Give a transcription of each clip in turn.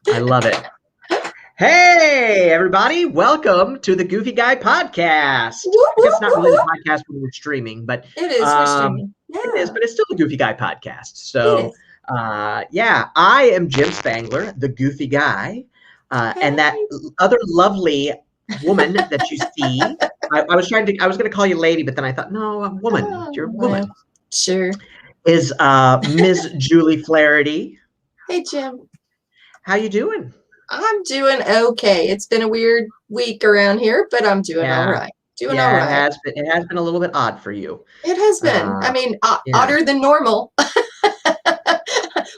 I love it. Hey, everybody. Welcome to the Goofy Guy Podcast. I guess not really the podcast when we're streaming, but it is. We're streaming. Yeah. It is, but it's still the Goofy Guy Podcast. So, I am Jim Spangler, the Goofy Guy, and that other lovely woman that you see. I was going to call you lady, but then I thought, no, a woman. You're a woman. Sure. Is Ms. Julie Flaherty. Hey, Jim. How you doing? I'm doing okay. It's been a weird week around here, but I'm doing all right. All right. It has been a little bit odd for you. It has been. Odder than normal.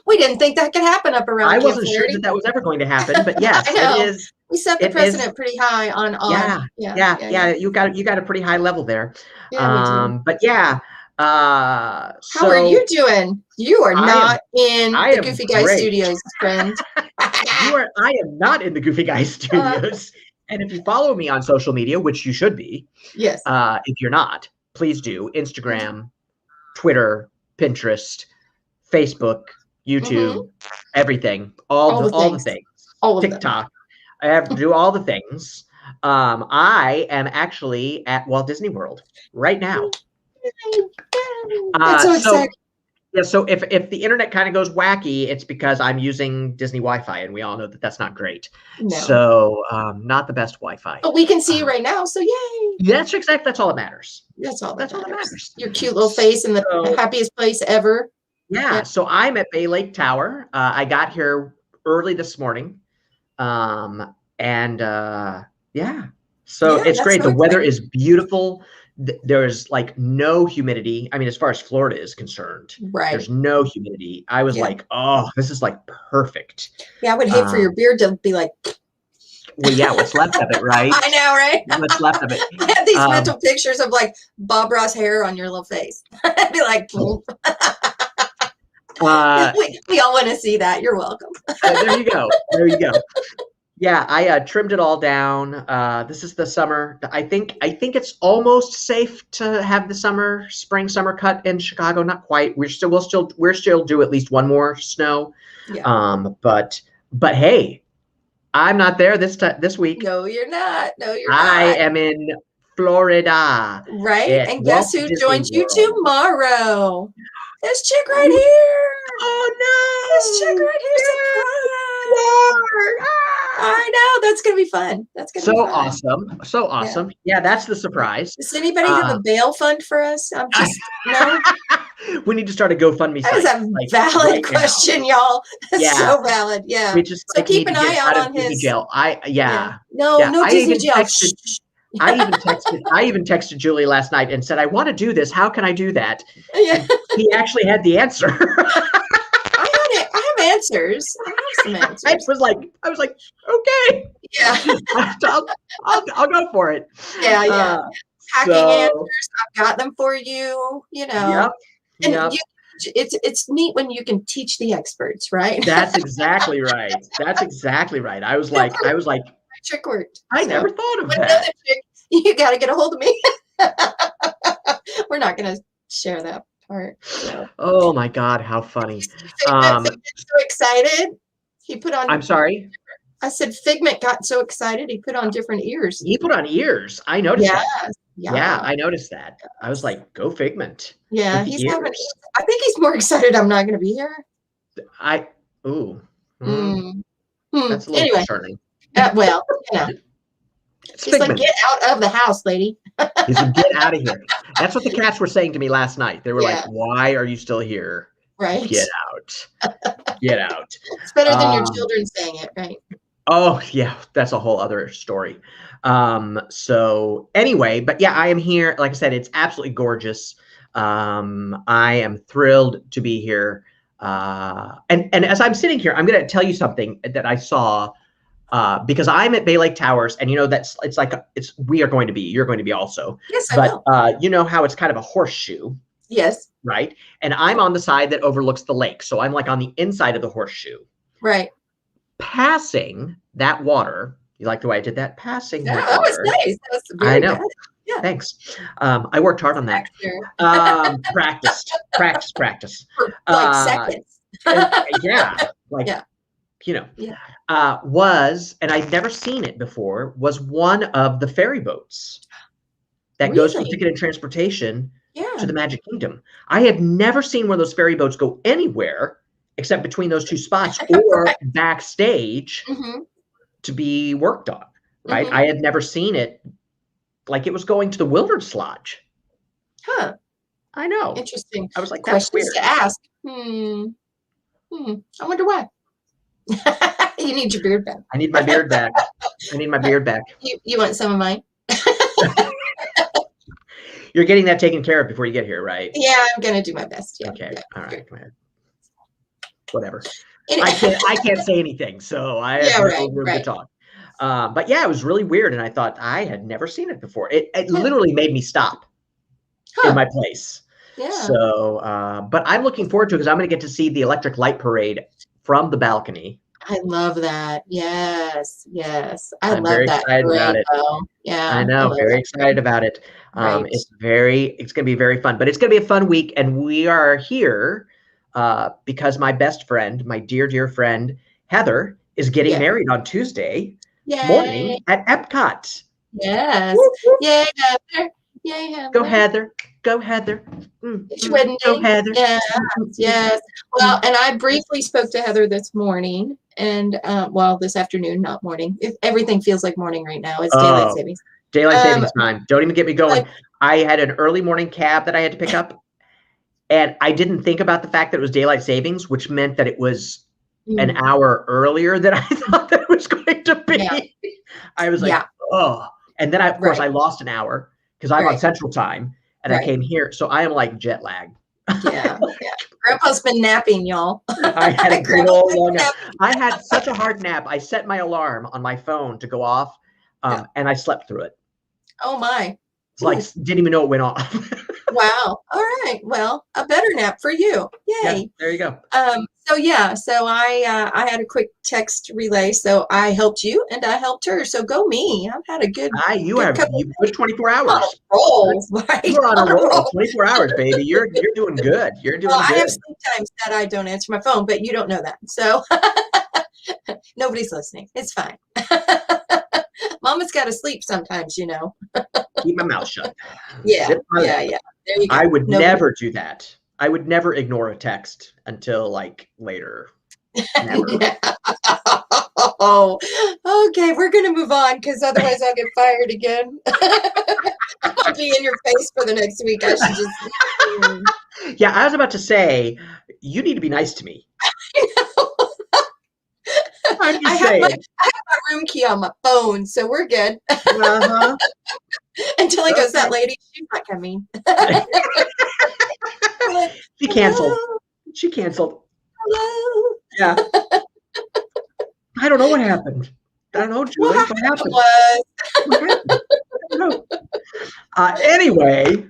We didn't think that could happen up around. I wasn't sure that was ever going to happen, but yes, it is. We set the precedent pretty high on odd. Yeah. You got a pretty high level there. Yeah, we do. But yeah. How are you doing? You are not in the Goofy Guy Studios, friend. I am not in the Goofy Guy Studios. And if you follow me on social media, which you should be, yes. If you're not, please do. Instagram, Twitter, Pinterest, Facebook, YouTube, everything, all the things, TikTok. I have to do all the things. I am actually at Walt Disney World right now. That's so exciting. So if the internet kind of goes wacky, it's because I'm using Disney Wi-Fi, and we all know that that's not great. No. So not the best Wi-Fi. But we can see you right now, so yay! That's exactly. That's all that matters. That's all that matters. Your cute little face in the happiest place ever. Yeah. So I'm at Bay Lake Tower. I got here early this morning, So it's great. The weather is beautiful. There's like no humidity. I mean, as far as Florida is concerned, there's no humidity. I was like, oh, this is like perfect. Yeah, I would hate for your beard to be like. Well, yeah, what's left of it, right? I know, right? What's left of it. I have these mental pictures of like Bob Ross hair on your little face. I'd be like, we all want to see that. You're welcome. There you go. Yeah, I trimmed it all down. This is the summer. I think it's almost safe to have the spring summer cut in Chicago. Not quite. We're still do at least one more snow. Yeah. But hey, I'm not there this week. No, you're not. I am in Florida. Right. And guess who joins you tomorrow? This chick right here. Oh no! This chick right here. Surprise! I know, that's gonna be fun. So awesome. Yeah, that's the surprise. Does anybody have a bail fund for us? I'm just no. We need to start a GoFundMe site. That is a valid question, y'all. That's so valid. Yeah. We just keep an eye out on his jail. No Disney jail. I even texted Julie last night and said, I want to do this. How can I do that? Yeah. He actually had the answer. I have answers. I have some answers. I was like, okay. Yeah. I'll go for it. Yeah. Hacking answers. I've got them for you, Yep. It's neat when you can teach the experts, right? That's exactly right. I was like, trick worked. I never thought of that. You got to get a hold of me. We're not going to share that part. So. Oh my God, how funny! Figment so excited. He put on. I'm sorry. I said Figment got so excited. He put on different ears. He put on ears. I noticed that. Yeah, I noticed that. I was like, go Figment. Yeah, I think he's more excited. I'm not going to be here. That's a little concerning. Well, He's like, get out of the house, lady. He's like, get out of here. That's what the cats were saying to me last night. They were like, why are you still here? Right. Get out. Get out. It's better than your children saying it, right? Oh, yeah. That's a whole other story. So anyway, but yeah, I am here. Like I said, it's absolutely gorgeous. I am thrilled to be here. And as I'm sitting here, I'm going to tell you something that I saw. Because I'm at Bay Lake Towers, and you're going to be. You're going to be also. Yes, I will. You know how it's kind of a horseshoe. Yes. Right. And I'm on the side that overlooks the lake, so I'm like on the inside of the horseshoe. Right. Passing that water. You like the way I did that? Passing that water. Was nice. That was very good. Yeah. Thanks. I worked hard on that. Practice. For like seconds. you know, Yeah. was, and I'd never seen it before, was one of the ferry boats that goes from Really? Ticket and Transportation to Yeah. the Magic Kingdom. I had never seen one of those ferry boats go anywhere except between those two spots or Right. backstage Mhm. to be worked on, right? Mhm. I had never seen it like it was going to the Wilderness Lodge. Huh. I know. Interesting I was like, that's questions weird. to ask. I wonder why. You need your beard back. I need my beard back. I need my beard back. You want some of mine? You're getting that taken care of before you get here, right? Yeah, I'm gonna do my best. Yeah. Okay. Yeah. All Sure. right. Go ahead. Whatever. Any- I can't say anything, so I have yeah. no Right. room to Right. talk. But yeah, it was really weird, and I thought I had never seen it before. It Yeah. literally made me stop in Huh. my place. Yeah. So, but I'm looking forward to it because I'm going to get to see the Electric Light Parade from the balcony. I love that. Yes. Yes. I I'm love very that excited about parade it. though. I Yeah. I know, love very that excited parade. about it. Right. It's going to be very fun, but it's going to be a fun week, and we are here because my best friend, my dear, dear friend, Heather, is getting Yeah. married on Tuesday Yay. morning at Epcot. Yes. Whoop, whoop. Yay, Heather. Yay, Heather. Go Heather. Go Heather. It's your wedding Go day. Heather. Yes. Yes. Well, and I briefly spoke to Heather this morning and well, this afternoon, not morning. Everything feels like morning right now. It's daylight Oh, savings. daylight savings time. Don't even get me going. But, I had an early morning cab that I had to pick up, and I didn't think about the fact that it was daylight savings, which meant that it was an hour earlier than I thought that it was going to be. Yeah. I was like, Yeah. oh. And then, of course, Right. I lost an hour because I'm on Right. Central Time, and I Right. came here. So I am like jet lagged. Yeah. Yeah. Grandpa's been napping, y'all. I had a good old long nap. I had such a hard nap. I set my alarm on my phone to go off, Yeah. and I slept through it. Oh my. It's like, didn't even know it went off. Wow. All right. Well, a better nap for you. Yay. Yeah, there you go. So yeah, so I had a quick text relay. So I helped you and I helped her. So go me. I've had a good You good have couple of good 24 hours. roll, right? You're on a roll. 24 hours, baby. You're doing good. You're doing Well, I good. have sleep times that I don't answer my phone, but you don't know that. So nobody's listening. It's fine. Mama's got to sleep sometimes, you know. Keep my mouth shut. Yeah. Zip my lip. Yeah. There you go. I would never do that. I would never ignore a text until like later. Never. Oh, okay. We're gonna move on because otherwise I'll get fired again. I'll be in your face for the next week. I should just. Yeah, I was about to say, you need to be nice to me. I'm just saying. I have my room key on my phone, so we're good. Uh-huh. Until he goes, that lady, she's not coming. She canceled. She canceled. Hello. Yeah. I don't know what happened. I don't know, Julie. What happened? What happened? I don't know. Anyway,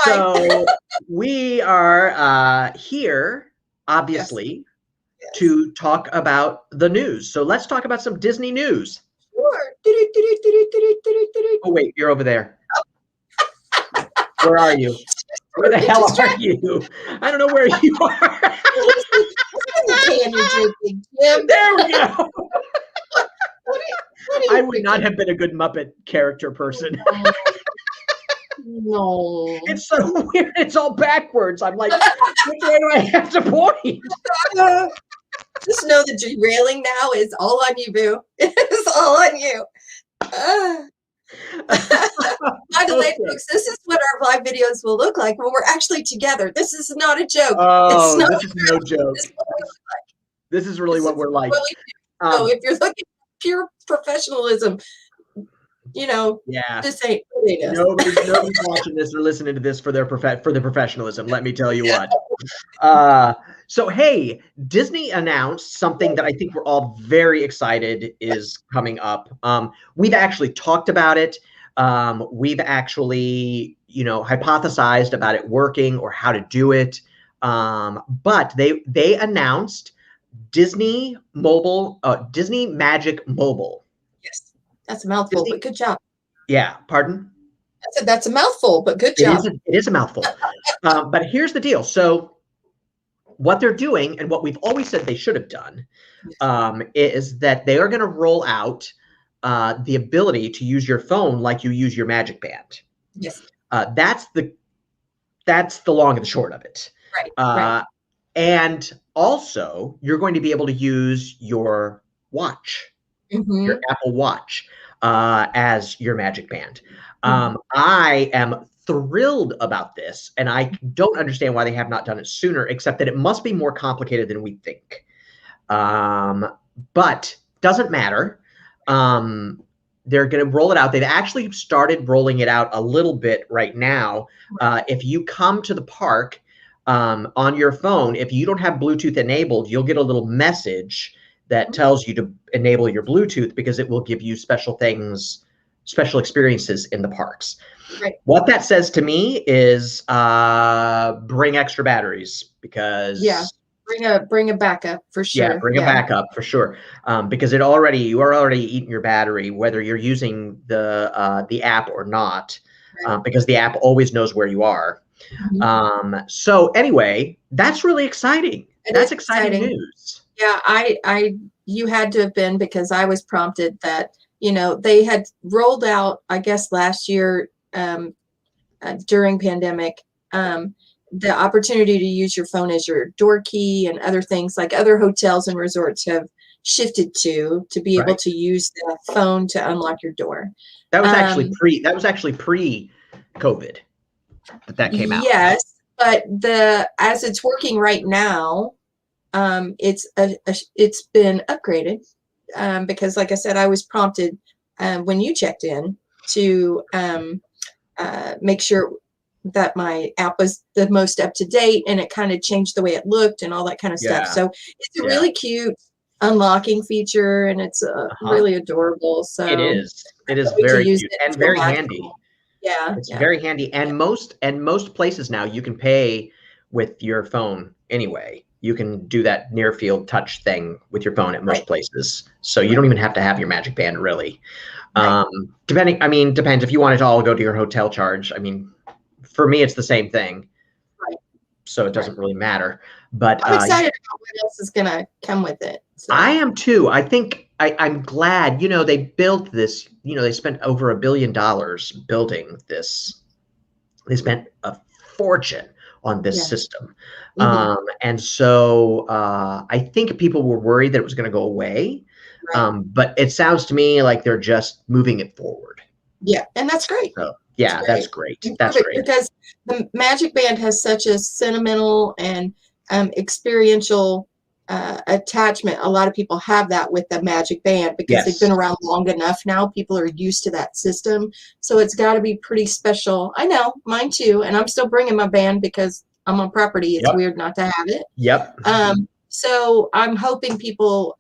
so we are here, obviously, to talk about the news. So let's talk about some Disney news. Sure. Oh, wait, you're over there. Where are you? Where the hell are you? I don't know where you are. There we go. I would not have been a good Muppet character person. No. It's so weird. It's all backwards. I'm like, which way do I have to point? Just know the derailing now is all on you, boo. It's all on you. By the way, folks, this is what our live videos will look like when we're actually together. This is not a joke. Oh, this is no joke. This is really what we're like. So if you're looking for pure professionalism, you know, this ain't really this. Nobody's watching this or listening to this for their professionalism. Let me tell you what. So hey, Disney announced something that I think we're all very excited is coming up. We've actually talked about it. We've actually, hypothesized about it working or how to do it. But they announced Disney Magic Mobile. Yes, that's a mouthful, but good job. Yeah, pardon? I said that's a mouthful, but good job. It is a mouthful. But here's the deal. So what they're doing, and what we've always said they should have done, is that they are going to roll out the ability to use your phone like you use your Magic Band. Yes. That's the long and the short of it. Right. Right. And also, you're going to be able to use your watch, your Apple Watch, as your Magic Band. I am thrilled about this, and I don't understand why they have not done it sooner, except that it must be more complicated than we think. But doesn't matter. They're going to roll it out. They've actually started rolling it out a little bit right now. If you come to the park on your phone, if you don't have Bluetooth enabled, you'll get a little message that tells you to enable your Bluetooth, because it will give you special things, special experiences in the parks. Right. What that says to me is bring extra batteries, because bring a backup for sure. Yeah, bring a backup for sure, because you are already eating your battery, whether you're using the app or not, because the app always knows where you are. So anyway, that's really exciting. That's exciting news. Yeah, you had to have been, because I was prompted that, they had rolled out, I guess last year during pandemic, the opportunity to use your phone as your door key, and other things like other hotels and resorts have shifted to be able to use the phone to unlock your door. That was actually pre-COVID that came out. Yes, but as it's working right now, it's been upgraded, because like I said, I was prompted when you checked in to make sure that my app was the most up to date, and it kind of changed the way it looked and all that kind of stuff. So it's a really cute unlocking feature, and it's really adorable. So it is very cute and very handy. Yeah, it's very handy, and most places now you can pay with your phone anyway. You can do that near field touch thing with your phone at most places, so you don't even have to have your Magic Band really. Depends if you want it to all go to your hotel charge. I mean, for me, it's the same thing, so it doesn't really matter. But I'm excited about what else is going to come with it. So. I am too. I think I'm glad. They built this. They spent over $1 billion building this. They spent a fortune on this system, and so I think people were worried that it was going to go away. But it sounds to me like they're just moving it forward. Yeah, and that's great. So, that's great. That's great. Because the Magic Band has such a sentimental and experiential attachment. A lot of people have that with the Magic Band, because they've been around long enough now. People are used to that system. So it's got to be pretty special. I know, mine too. And I'm still bringing my band because I'm on property. It's weird not to have it. So I'm hoping people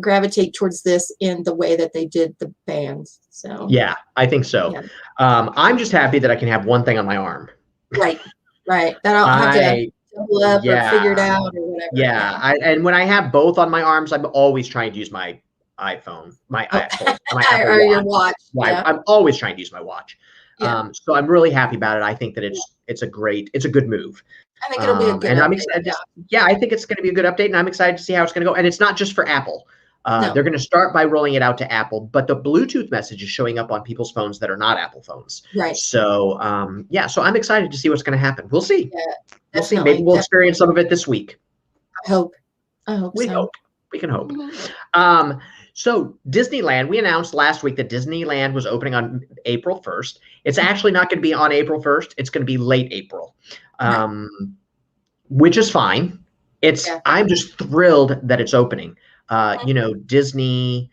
gravitate towards this in the way that they did the bands. So yeah, I think so. I'm just happy that I can have one thing on my arm. Right. That I don't have to double up or figure it out or whatever. And when I have both on my arms, I'm always trying to use my iPhone, my Apple or your watch. I'm always trying to use my watch. So I'm really happy about it. I think that it's a good move. I think it'll be a good and update. I'm excited. Yeah, I think it's going to be a good update, and I'm excited to see how it's going to go. And it's not just for Apple. They're going to start by rolling it out to Apple, but the Bluetooth message is showing up on people's phones that are not Apple phones. Right. So, so I'm excited to see what's going to happen. We'll see. Yeah, we'll see. Maybe we'll experience some of it this week. I hope. We so. hope. We can hope. So Disneyland, we announced last week that Disneyland was opening on April 1st. It's actually not going to be on April 1st. It's going to be late April, which is fine. I'm just thrilled that it's opening. Disney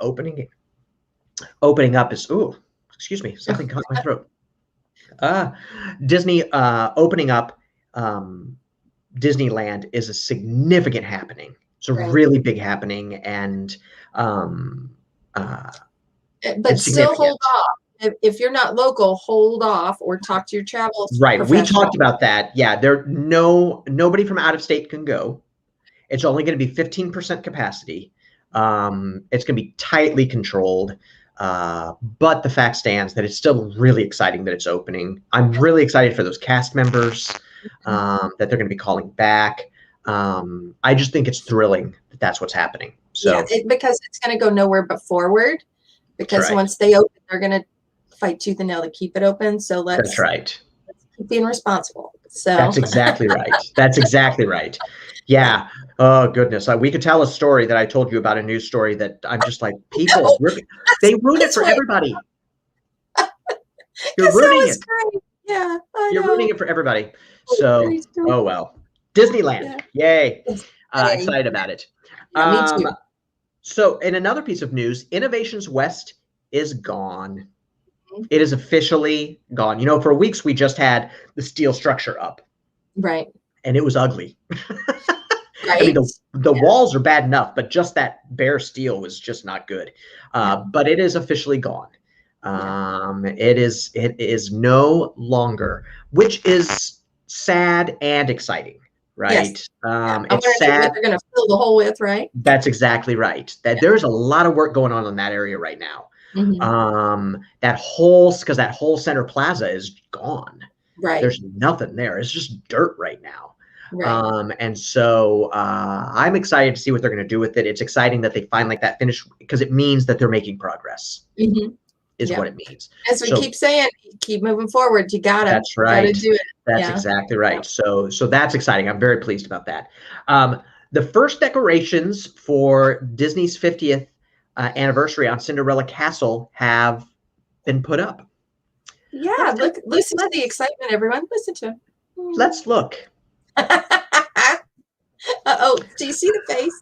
opening up is, excuse me, something caught my throat. Disney opening up Disneyland is a significant happening. It's a really big happening, and but still hold off. If you're not local, hold off or talk to your travel professional. We talked about that. Yeah, nobody from out of state can go. It's only going to be 15% capacity. It's going to be tightly controlled. But the fact stands that it's still really exciting that it's opening. I'm really excited for those cast members. that they're going to be calling back. I just think it's thrilling that that's what's happening. So because it's going to go nowhere but forward. Because right. once they open, they're going to fight tooth and nail to keep it open. So That's right. let's keep being responsible. So that's exactly right. That's exactly right. Yeah. Oh goodness. We could tell a story that I told you about, a news story that I'm just like, people, they ruin it for everybody. You're ruining it. Great. Yeah, You're ruining it for everybody. So, oh well. Disneyland. Yay. Excited about it. Yeah, me too. So, in another piece of news, Innovations West is gone. It is officially gone. You know, for weeks we just had the steel structure up. Right. And it was ugly. Right. I mean, the walls are bad enough, but just that bare steel was just not good. But it is officially gone. It is no longer, which is sad and exciting, right? Yes. It's sad. They're going to fill the hole with, right? That's exactly right. There's a lot of work going on in that area right now. That whole center plaza is gone. Right. There's nothing there. It's just dirt right now. Right. And so I'm excited to see what they're going to do with it. It's exciting that they finally got finished, because it means that they're making progress. Is what it means. As we keep saying, keep moving forward. You gotta. That's right. Gotta do it. That's exactly right. So that's exciting. I'm very pleased about that. The first decorations for Disney's 50th anniversary on Cinderella Castle have been put up. Yeah, listen to the excitement, everyone. Listen to him. Let's look. Uh-oh, do you see the face?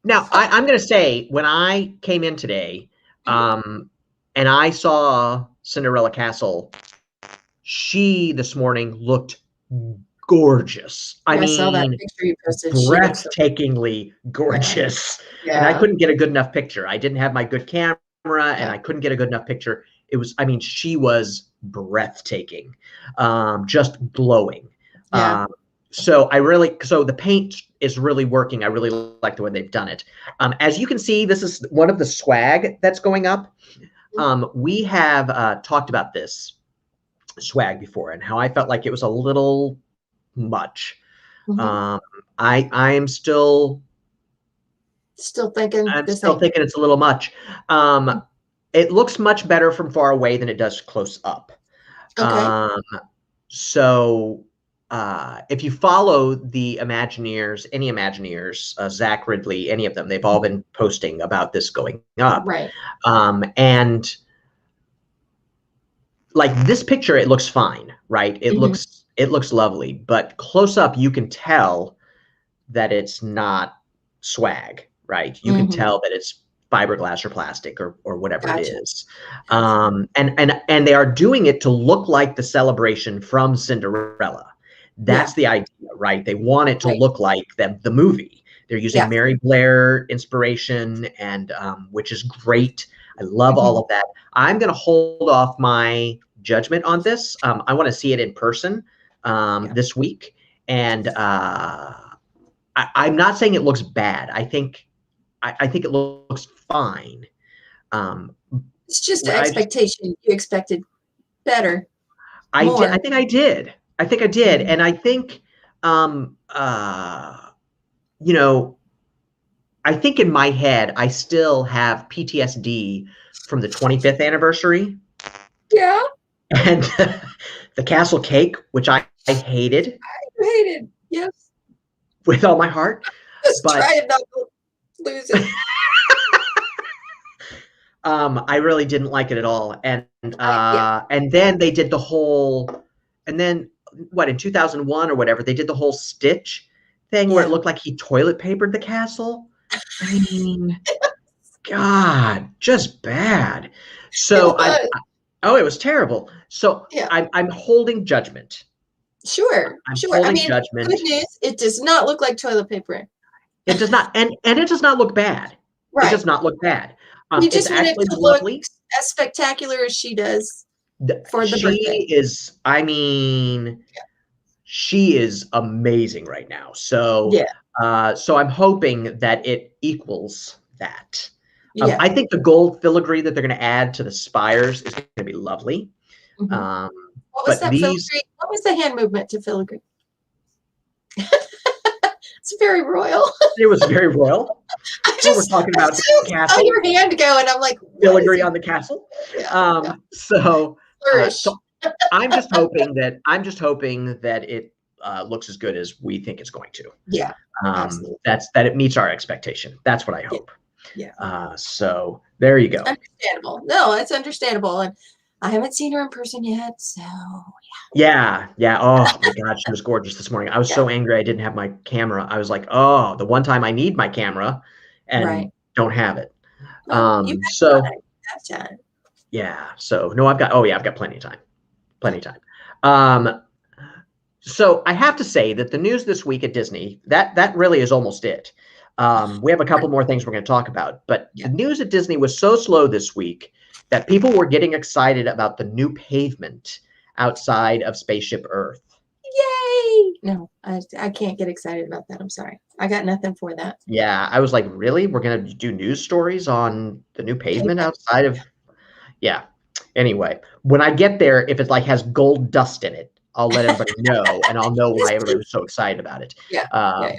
Now, I'm going to say, when I came in today, and I saw Cinderella Castle, she this morning looked gorgeous. I mean, saw that picture you posted. Breathtakingly gorgeous. And I couldn't get a good enough picture. I didn't have my good camera, and I couldn't get a good enough picture. She was breathtaking, just glowing. So the paint is really working. I really like the way they've done it. As you can see, this is one of the swag that's going up. We have talked about this swag before and how I felt like it was a little much. I'm still thinking it's a little much. It looks much better from far away than it does close up. So if you follow the Imagineers, any Imagineers, Zach Ridley, any of them, they've all been posting about this going up. Right. And like this picture, it looks fine, right? It looks lovely, but close up, you can tell that it's not swag, right? You can tell that it's fiberglass or plastic or whatever it is. And they are doing it to look like the celebration from Cinderella. That's the idea, right? They want it to look like the movie. They're using Mary Blair inspiration, and which is great. I love all of that. I'm going to hold off my judgment on this. I want to see it in person this week. And I'm not saying it looks bad. I think it looks fine. It's just an expectation. You expected better. I think I did. And I think, I think in my head, I still have PTSD from the 25th anniversary. Yeah. And the castle cake, which I hated. I hated, yes. With all my heart. Just try not to lose it. I really didn't like it at all. And then they did the whole, and then in 2001 or whatever, they did the whole Stitch thing where it looked like he toilet papered the castle. I mean, God, just bad. So it was terrible. So I'm holding judgment. Sure. I mean, judgment. Good news, it does not look like toilet paper. It does not, and it does not look bad. Right. It does not look bad. You just want it to look as spectacular as she does for the birthday. She is amazing right now. So so I'm hoping that it equals that. I think the gold filigree that they're going to add to the spires is going to be lovely. Mm-hmm. What was But that filigree? What was the hand movement to filigree? It's very royal. It was very royal. We're talking about the castle. Your hand go, and I'm like, filigree on the castle. Yeah. So I'm just hoping that it looks as good as we think it's going to. Yeah. That it meets our expectation. That's what I hope. Yeah. So there you go. Understandable. No, it's understandable. And I haven't seen her in person yet, so yeah. Oh my God, she was gorgeous this morning. I was so angry I didn't have my camera. I was like, oh, the one time I need my camera and don't have it. So yeah. So no, I've got plenty of time. Plenty of time. So I have to say that the news this week at Disney, that really is almost it. We have a couple more things we're going to talk about, but the news at Disney was so slow this week that people were getting excited about the new pavement outside of Spaceship Earth. Yay! No, I can't get excited about that. I'm sorry. I got nothing for that. Yeah, I was like, really? We're going to do news stories on the new pavement outside of... Yeah. Anyway, when I get there, if it like has gold dust in it, I'll let everybody know, and I'll know why everybody was so excited about it.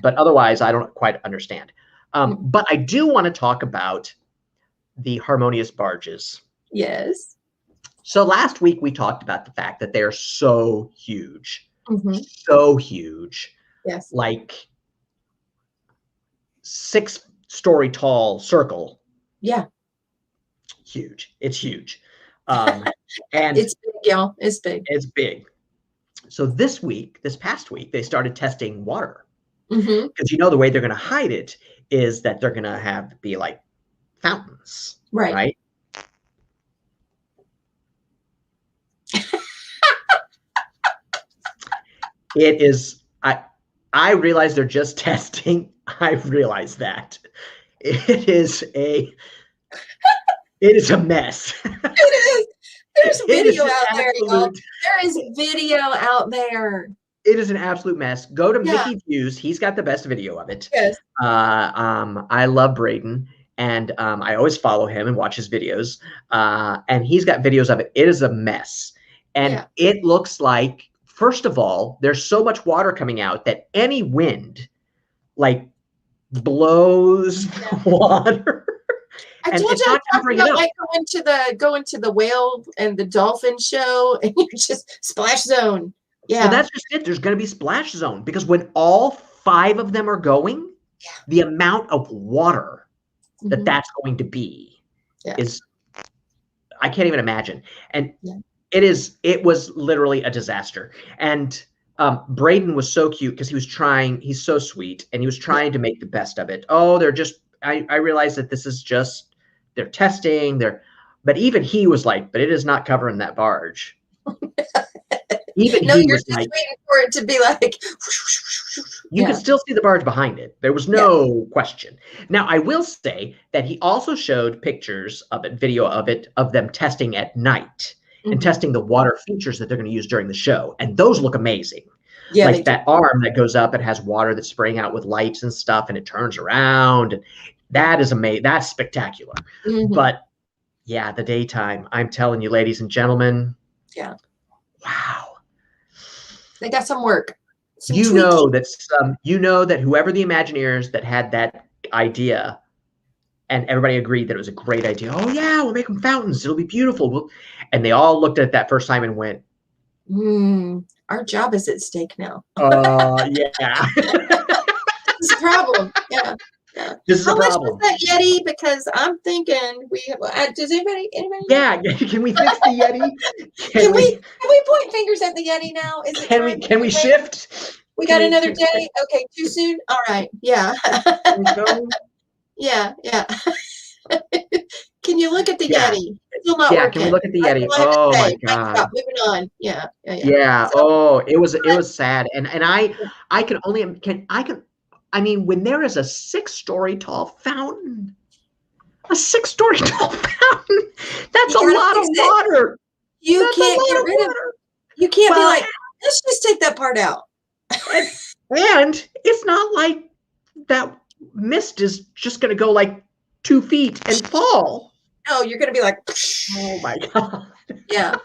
But otherwise, I don't quite understand. But I do want to talk about the harmonious barges. Yes. So last week we talked about the fact that they're so huge, so huge. Yes. Like 6-story tall circle. Yeah. Huge. It's huge. And it's big, y'all. It's big. It's big. So this past week, they started testing water. Because the way they're going to hide it is that they're going to be like fountains. Right? It is, I realize they're just testing. I realize that. It is a mess. It is. There's video out there, y'all. There is video out there. It is an absolute mess. Go to Mickey Views. He's got the best video of it. Yes. I love Braden, and I always follow him and watch his videos. And he's got videos of it. It is a mess. And it looks like, first of all, there's so much water coming out that any wind like blows the water. I told you I'm talking about like going to the whale and the dolphin show, and you're just splash zone. Yeah. Well, that's just it. There's going to be splash zone because when all 5 of them are going, the amount of water that that's going to be is, I can't even imagine. And it was literally a disaster. And Braden was so cute because he's so sweet, and he was trying to make the best of it. Oh, I realized that this is just, they're testing, but even he was like, but it is not covering that barge. Even no, you're just waiting for it to be like. You could still see the barge behind it. There was no question. Now, I will say that he also showed pictures of it, video of them testing at night and testing the water features that they're going to use during the show. And those look amazing. Yeah, like that arm that goes up, it has water that's spraying out with lights and stuff, and it turns around. And that is amazing. That's spectacular. But yeah, the daytime, I'm telling you, ladies and gentlemen. Yeah. Wow. They got some work. You know that whoever the Imagineers that had that idea, and everybody agreed that it was a great idea. Oh yeah, we'll make them fountains. It'll be beautiful. And they all looked at it that first time and went, our job is at stake now. Yeah. It's a problem. Yeah. This is How a much problem. was that Yeti? Because I'm thinking does anybody? Yeah, can we fix the Yeti? Can we point fingers at the Yeti now? Is it can we shift? We got another day. Okay, too soon. All right. Yeah. Yeah. Can you look at the Yeti? It's still not working. Can we look at the Yeti? Oh my God. Stop. Moving on. Yeah. So, it was sad, and I can only I mean, when there is a 6-story tall fountain, that's a lot of water. You can't get rid of it. You can't be like, let's just take that part out. And it's not like that mist is just going to go like 2 feet and fall. No, you're going to be like, oh my God. Yeah.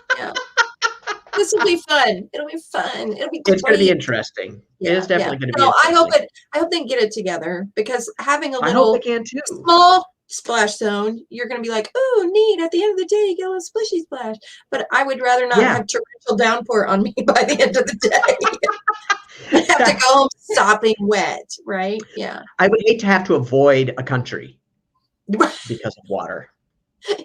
This will be fun. It'll be fun. It'll be It's going to be great. interesting. It Yeah, is yeah. definitely going to be So interesting. I hope they can get it together, because having a I hope they little can too. small splash zone, you're going to be like, oh, neat. At the end of the day, you get a little splishy splash. But I would rather not Yeah. have torrential downpour on me by the end of the day. I have to go home sopping wet, right? Yeah. I would hate to have to avoid a country because of water.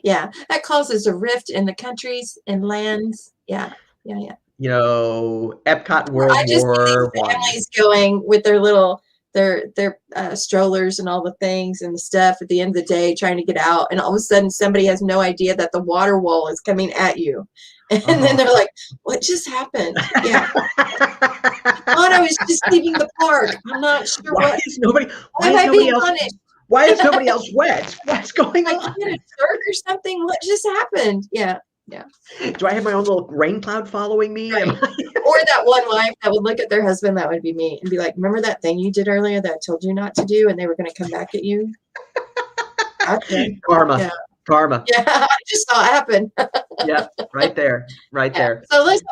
Yeah. That causes a rift in the countries and lands. Yeah. Yeah. Yeah. Epcot Well, I World just see War these One. families going with their little their strollers and all the things and the stuff at the end of the day, trying to get out, and all of a sudden somebody has no idea that the water wall is coming at you, and then they're like, "What just happened?" Yeah, I was just leaving the park. I'm not sure Why what. is nobody? Why Why am is I nobody being else? punished? Why is nobody else wet? What's going Like, on? you had a shark or something? What just happened? Yeah, yeah. Do I have my own little rain cloud following me? Right. Or that one wife that would look at their husband, that would be me, and be like, remember that thing you did earlier that I told you not to do, and they were going to come back at you? Gotcha. Karma. Yeah. Karma. Yeah, I just saw it happen. Yep, right there. Right Yeah. there. So let's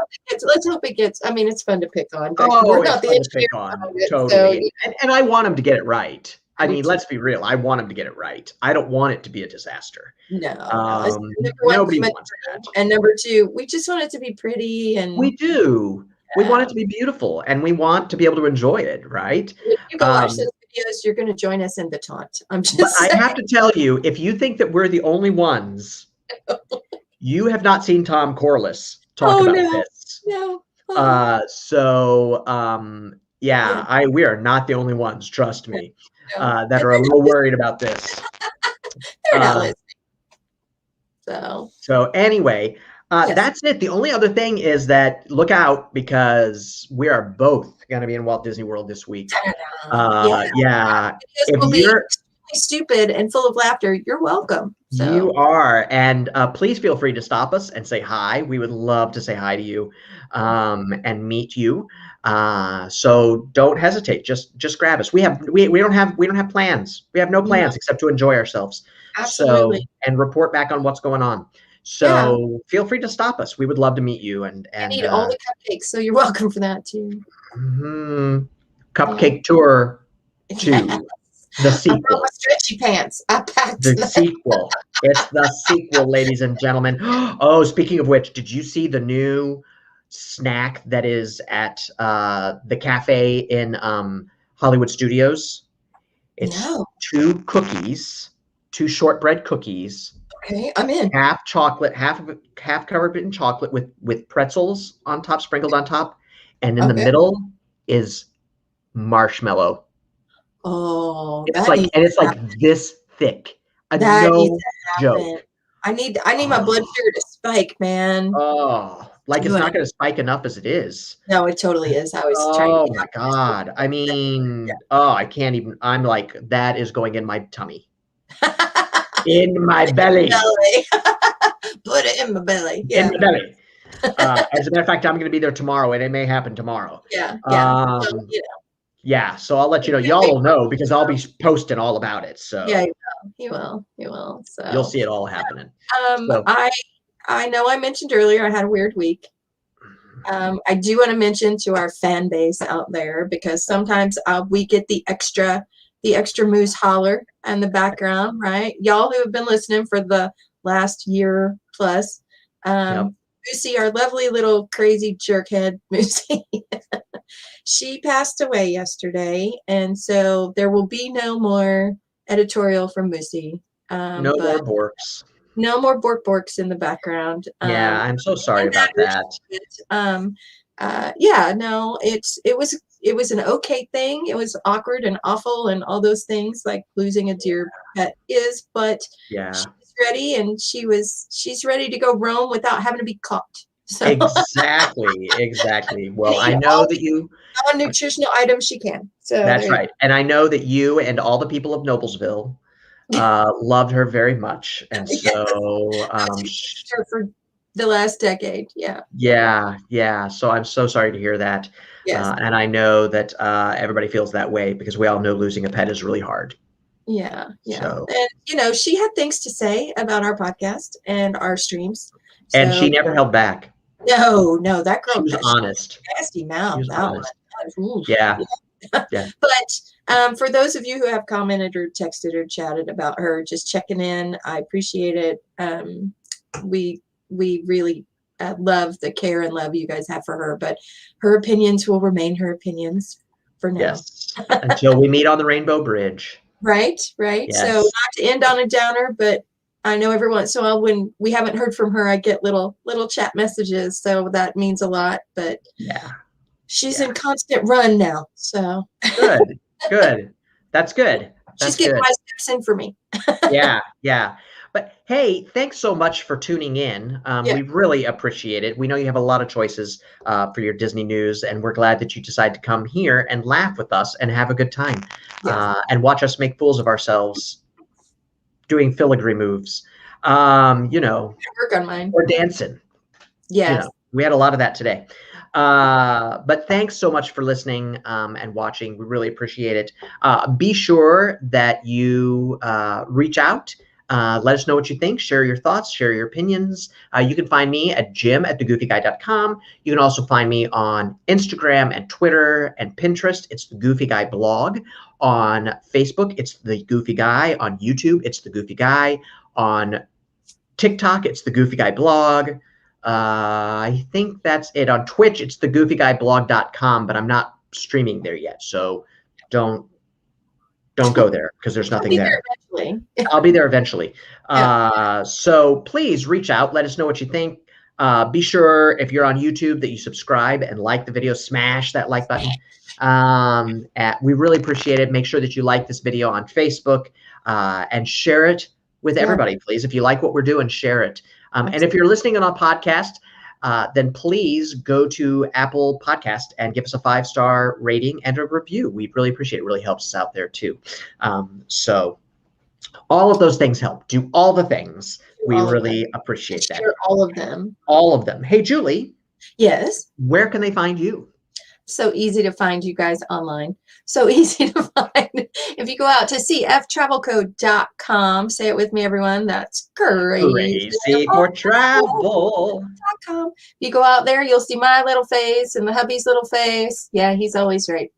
hope it gets, I mean, it's fun to pick on, but Oh, we're it's not the fun to pick engineers on. behind it, so Totally. And I want them to get it right. I I do mean, too. let's be real. I want them to get it right. I don't want it to be a disaster. No. It's number one, Nobody too much wants money, that. and number two, we just want it to be pretty, We and do. We want it to be beautiful, and we want to be able to enjoy it, right? if you go watch Um, those videos, you're going to join us in the taunt. I'm but just I saying. have to tell you, if you think that we're the only ones, you have not seen Tom Corliss talk Oh about no, this. no. Yeah, we are not the only ones, trust me, No. that are a little worried about this. They're not Um, listening. So so anyway, yes. that's it. The only other thing is that look out, because we are both going to be in Walt Disney World this week. Yeah. If Will be you're stupid and full of laughter, you're welcome. So. You are, and please feel free to stop us and say hi. We would love to say hi to you and meet you. So don't hesitate. Just grab us. We don't have plans. We have no plans except to enjoy ourselves. Absolutely. So and report back on what's going on. So feel free to stop us. We would love to meet you. And I need all the cupcakes, so you're welcome for that too. Cupcake tour 2. The sequel. I brought my stretchy pants. I packed the sequel. It's the sequel, ladies and gentlemen. Oh, speaking of which, did you see the new snack that is at the cafe in Hollywood Studios? It's 2 cookies, 2 shortbread cookies. Okay, I'm in. Half chocolate, half covered in chocolate with pretzels on top, sprinkled on top, and in the middle is marshmallow. Oh, it's like this thick. No joke. I need my blood sugar to spike, man. Oh, like it's not going to spike enough as it is. No, it totally is. I was trying. Oh my God. I mean, I can't even. I'm like, that is going in my tummy. In my belly. Put it in my belly. Yeah. In my belly. As a matter of fact, I'm going to be there tomorrow, and it may happen tomorrow. Yeah. Yeah, so I'll let you know. Y'all will know because I'll be posting all about it. So yeah, he will. So you'll see it all happening. I know I mentioned earlier I had a weird week. I do want to mention to our fan base out there, because sometimes we get the extra moose holler in the background, right? Y'all who have been listening for the last year plus. Lucy, our lovely little crazy jerkhead Lucy, she passed away yesterday, and so there will be no more editorial from Moosey. No more Borks. No more Borks in the background. Yeah, I'm so sorry about that. It was an okay thing. It was awkward and awful and all those things like losing a dear pet is, but she's ready, and she's ready to go roam without having to be caught. So. Exactly. Well, I know that you non-nutritional items she can. So that's right, and I know that you and all the people of Noblesville loved her very much, and so her for the last decade. Yeah. So I'm so sorry to hear that. Yes. And I know that everybody feels that way, because we all know losing a pet is really hard. Yeah. So. And she had things to say about our podcast and our streams. And she never held back. No, that She girl, was honest. nasty She mouth, was that honest. one. Oof. Yeah. Yeah. But for those of you who have commented or texted or chatted about her, just checking in, I appreciate it. We really love the care and love you guys have for her, but her opinions will remain her opinions for now. Yes. Until we meet on the Rainbow Bridge. Right. So Yes. not to end on a downer, but I know every once in a while when we haven't heard from her, I get little chat messages, so that means a lot. But Yeah. she's Yeah. in constant run now, so Good. Good. That's good. she's That's getting good. my steps in for me. Yeah. Yeah. But hey, thanks so much for tuning in. Yeah. We really appreciate it. We know you have a lot of choices for your Disney news, and we're glad that you decide to come here and laugh with us and have a good time and watch us make fools of ourselves doing filigree moves. Work on mine. Or dancing. Yes. We had a lot of that today. But thanks so much for listening and watching. We really appreciate it. Be sure that you reach out. Let us know what you think. Share your thoughts. Share your opinions. You can find me at jim@thegoofyguy.com. You can also find me on Instagram and Twitter and Pinterest. It's the Goofy Guy blog. On Facebook, it's the Goofy Guy. On YouTube, it's the Goofy Guy. On TikTok, it's the Goofy Guy blog. I think that's it. On Twitch, it's the goofyguyblog.com, but I'm not streaming there yet. So don't go there because there's nothing there. I'll be there eventually. So please reach out. Let us know what you think. Be sure if you're on YouTube that you subscribe and like the video. Smash that like button. We really appreciate it. Make sure that you like this video on Facebook and share it with everybody, please. If you like what we're doing, share it. And if you're listening on a podcast, then please go to Apple Podcast and give us a 5-star rating and a review. We'd really appreciate it. It really helps us out there too. So all of those things help. Do all the things. We really appreciate that. Share all of them. All of them. Hey, Julie. Yes. Where can they find you? So easy to find you guys online. So easy to find. If you go out to cftravelcode.com, say it with me, everyone. That's crazy for travel. If you go out there, you'll see my little face and the hubby's little face. Yeah, he's always right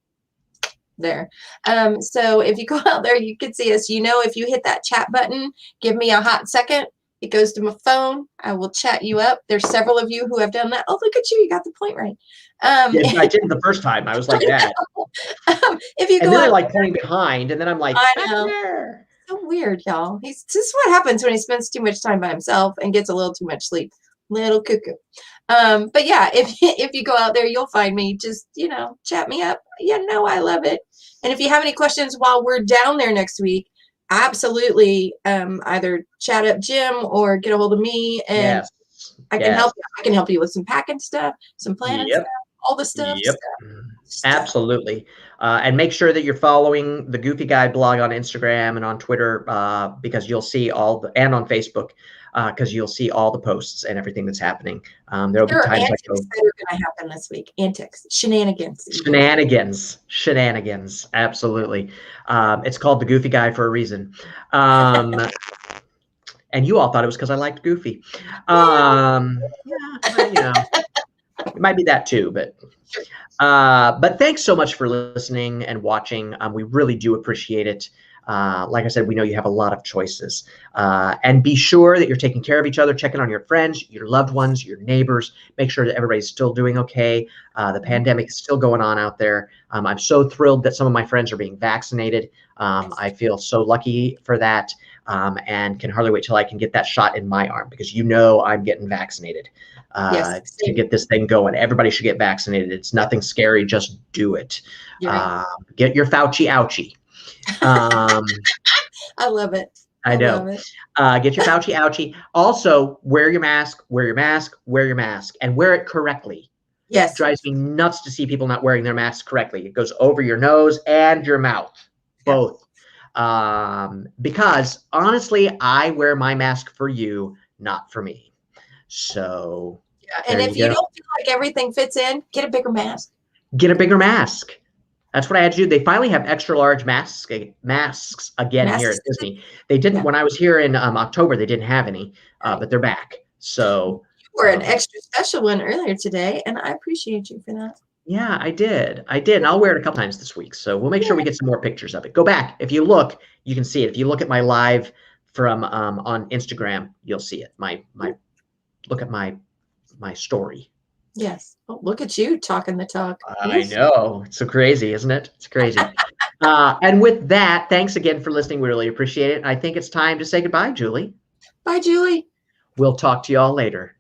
there. So if you go out there, you can see us. If you hit that chat button, give me a hot second. It goes to my phone. I will chat you up. There's several of you who have done that. Oh, look at you. You got the point right. Yes, I did the first time. I was like that. If you and then I like pointing behind, and then I'm like, I know. So weird, y'all. This is what happens when he spends too much time by himself and gets a little too much sleep. Little cuckoo. But yeah, if you go out there, you'll find me. Just, chat me up. I love it. And if you have any questions while we're down there next week, absolutely either chat up Jim or get a hold of me, and I can help you. I can help you with some packing stuff, some planning stuff, all the stuff. Absolutely. And make sure that you're following the Goofy Guy blog on Instagram and on Twitter because you'll see and on Facebook because you'll see all the posts and everything that's happening. There will be times that are going to happen this week. Antics, shenanigans. Absolutely. It's called the Goofy Guy for a reason. And you all thought it was because I liked Goofy. It might be that too, but thanks so much for listening and watching. We really do appreciate it. Like I said, we know you have a lot of choices. And be sure that you're taking care of each other, checking on your friends, your loved ones, your neighbors. Make sure that everybody's still doing okay. The pandemic is still going on out there. I'm so thrilled that some of my friends are being vaccinated. I feel so lucky for that. And can hardly wait till I can get that shot in my arm because I'm getting vaccinated to get this thing going. Everybody should get vaccinated. It's nothing scary. Just do it. Get your Fauci ouchie. I love it. I know. Get your Fauci ouchie. Also, wear your mask, and wear it correctly. Yes. It drives me nuts to see people not wearing their masks correctly. It goes over your nose and your mouth, both. Because honestly, I wear my mask for you, not for me. So, and if you don't feel like everything fits in, get a bigger mask. Get a bigger mask. That's what I had to do. They finally have extra large masks again here at Disney. They didn't when I was here in October. They didn't have any, but they're back. So wore an extra special one earlier today, and I appreciate you for that. Yeah, I did. And I'll wear it a couple times this week. So we'll make sure we get some more pictures of it. Go back. If you look, you can see it. If you look at my live from on Instagram, you'll see it. Look at my story. Yes. Oh, look at you talking the talk. I know. It's so crazy, isn't it? It's crazy. And with that, thanks again for listening. We really appreciate it. I think it's time to say goodbye, Julie. Bye, Julie. We'll talk to you all later.